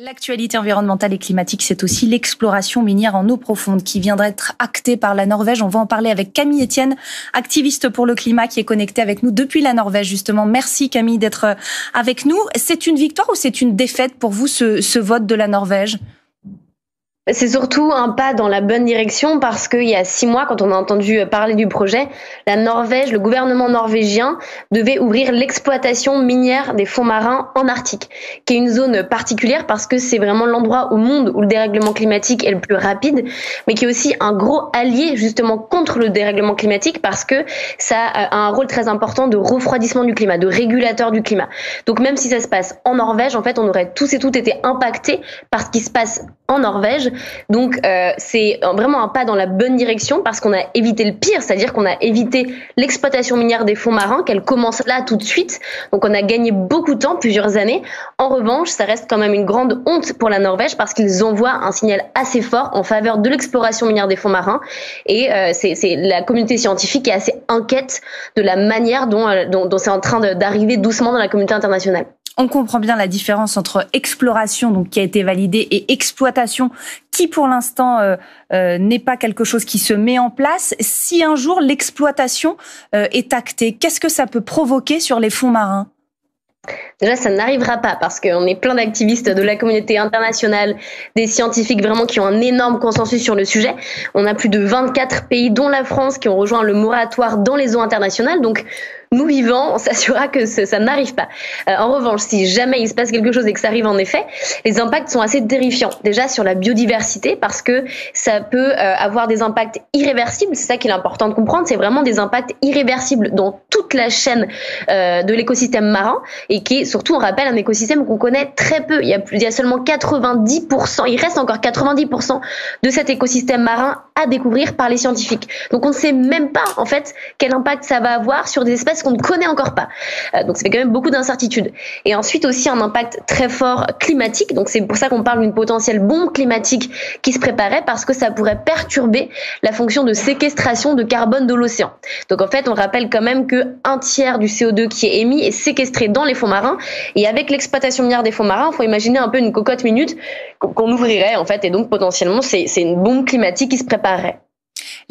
L'actualité environnementale et climatique, c'est aussi l'exploration minière en eau profonde qui vient d'être actée par la Norvège. On va en parler avec Camille Etienne, activiste pour le climat qui est connectée avec nous depuis la Norvège justement. Merci Camille d'être avec nous. C'est une victoire ou c'est une défaite pour vous ce vote de la Norvège ? C'est surtout un pas dans la bonne direction parce qu'il y a 6 mois, quand on a entendu parler du projet, la Norvège, le gouvernement norvégien devait ouvrir l'exploitation minière des fonds marins en Arctique, qui est une zone particulière parce que c'est vraiment l'endroit au monde où le dérèglement climatique est le plus rapide, mais qui est aussi un gros allié justement contre le dérèglement climatique parce que ça a un rôle très important de refroidissement du climat, de régulateur du climat. Donc même si ça se passe en Norvège, en fait, on aurait tous et toutes été impactés par ce qui se passe en Norvège. Donc c'est vraiment un pas dans la bonne direction parce qu'on a évité le pire, c'est-à-dire qu'on a évité l'exploitation minière des fonds marins, qu'elle commence là tout de suite. Donc on a gagné beaucoup de temps, plusieurs années. En revanche, ça reste quand même une grande honte pour la Norvège parce qu'ils envoient un signal assez fort en faveur de l'exploration minière des fonds marins. Et c'est la communauté scientifique qui est assez inquiète de la manière dont c'est en train d'arriver doucement dans la communauté internationale. On comprend bien la différence entre exploration, donc qui a été validée, et exploitation, qui pour l'instant n'est pas quelque chose qui se met en place. Si un jour l'exploitation est actée, qu'est-ce que ça peut provoquer sur les fonds marins ? Déjà, ça n'arrivera pas parce qu'on est plein d'activistes de la communauté internationale, des scientifiques vraiment qui ont un énorme consensus sur le sujet. On a plus de 24 pays, dont la France, qui ont rejoint le moratoire dans les eaux internationales. Donc, nous vivants, on s'assurera que ça n'arrive pas. En revanche, si jamais il se passe quelque chose et que ça arrive en effet, les impacts sont assez terrifiants. Déjà sur la biodiversité, parce que ça peut avoir des impacts irréversibles. C'est ça qu'il est important de comprendre. C'est vraiment des impacts irréversibles dans toute la chaîne de l'écosystème marin et qui est surtout, on rappelle, un écosystème qu'on connaît très peu. Il y a seulement 90%, il reste encore 90% de cet écosystème marin à découvrir par les scientifiques. Donc on ne sait même pas en fait quel impact ça va avoir sur des espèces qu'on ne connaît encore pas. Donc ça fait quand même beaucoup d'incertitudes. Et ensuite aussi un impact très fort climatique. Donc c'est pour ça qu'on parle d'une potentielle bombe climatique qui se préparait parce que ça pourrait perturber la fonction de séquestration de carbone de l'océan. Donc en fait on rappelle quand même que 1/3 du CO2 qui est émis est séquestré dans les fonds marins. Et avec l'exploitation minière des fonds marins, il faut imaginer un peu une cocotte minute qu'on ouvrirait en fait. Et donc potentiellement c'est une bombe climatique qui se préparerait.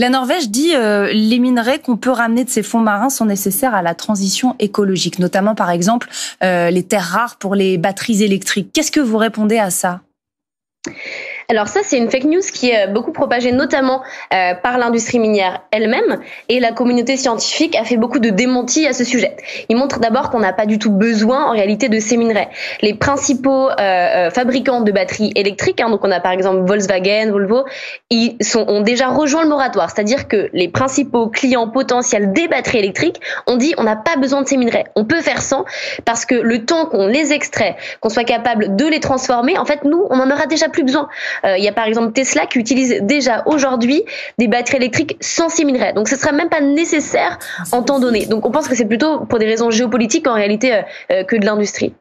La Norvège dit les minerais qu'on peut ramener de ces fonds marins sont nécessaires à la transition écologique, notamment par exemple les terres rares pour les batteries électriques. Qu'est-ce que vous répondez à ça ? Alors ça, c'est une fake news qui est beaucoup propagée notamment par l'industrie minière elle-même et la communauté scientifique a fait beaucoup de démentis à ce sujet. Ils montrent d'abord qu'on n'a pas du tout besoin en réalité de ces minerais. Les principaux fabricants de batteries électriques, donc on a par exemple Volkswagen, Volvo, ont déjà rejoint le moratoire, c'est-à-dire que les principaux clients potentiels des batteries électriques ont dit on n'a pas besoin de ces minerais, on peut faire sans parce que le temps qu'on les extrait, qu'on soit capable de les transformer, en fait nous, on en aura déjà plus besoin. Il y a par exemple Tesla qui utilise déjà aujourd'hui des batteries électriques sans ces minerais. Donc ce ne sera même pas nécessaire en temps donné. Donc on pense que c'est plutôt pour des raisons géopolitiques en réalité que de l'industrie.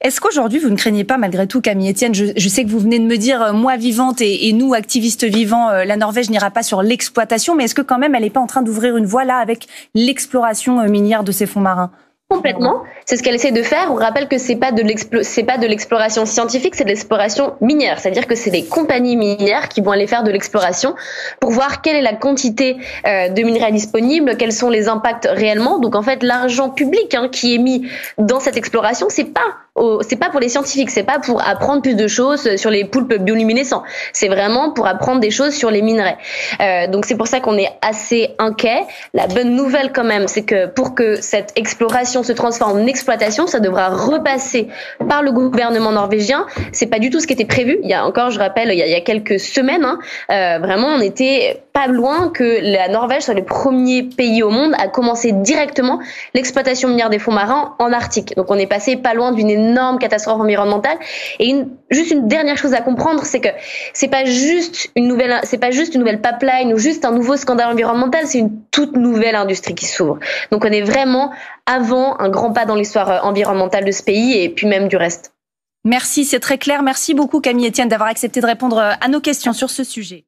Est-ce qu'aujourd'hui, vous ne craignez pas, malgré tout, Camille Etienne, je sais que vous venez de me dire, moi vivante et nous, activistes vivants, la Norvège n'ira pas sur l'exploitation, mais est-ce que quand même elle n'est pas en train d'ouvrir une voie là avec l'exploration minière de ces fonds marins ? Complètement, c'est ce qu'elle essaie de faire. On rappelle que c'est pas de l'exploration scientifique, c'est de l'exploration minière. C'est-à-dire que c'est des compagnies minières qui vont aller faire de l'exploration pour voir quelle est la quantité de minerais disponibles, quels sont les impacts réellement. Donc en fait, l'argent public qui est mis dans cette exploration, c'est pas pour les scientifiques, c'est pas pour apprendre plus de choses sur les poulpes bioluminescents. C'est vraiment pour apprendre des choses sur les minerais. Donc c'est pour ça qu'on est assez inquiet. La bonne nouvelle quand même, c'est que pour que cette exploration se transforme en exploitation, ça devra repasser par le gouvernement norvégien. C'est pas du tout ce qui était prévu. Il y a encore, je rappelle, il y a quelques semaines, vraiment, on était pas loin que la Norvège soit le premier pays au monde à commencer directement l'exploitation minière des fonds marins en Arctique. Donc on est passé pas loin d'une énorme catastrophe environnementale. Et juste une dernière chose à comprendre, c'est que c'est pas juste une nouvelle pipeline ou juste un nouveau scandale environnemental, c'est une toute nouvelle industrie qui s'ouvre. Donc on est vraiment avant un grand pas dans l'histoire environnementale de ce pays et puis même du reste. Merci, c'est très clair. Merci beaucoup Camille Etienne d'avoir accepté de répondre à nos questions sur ce sujet.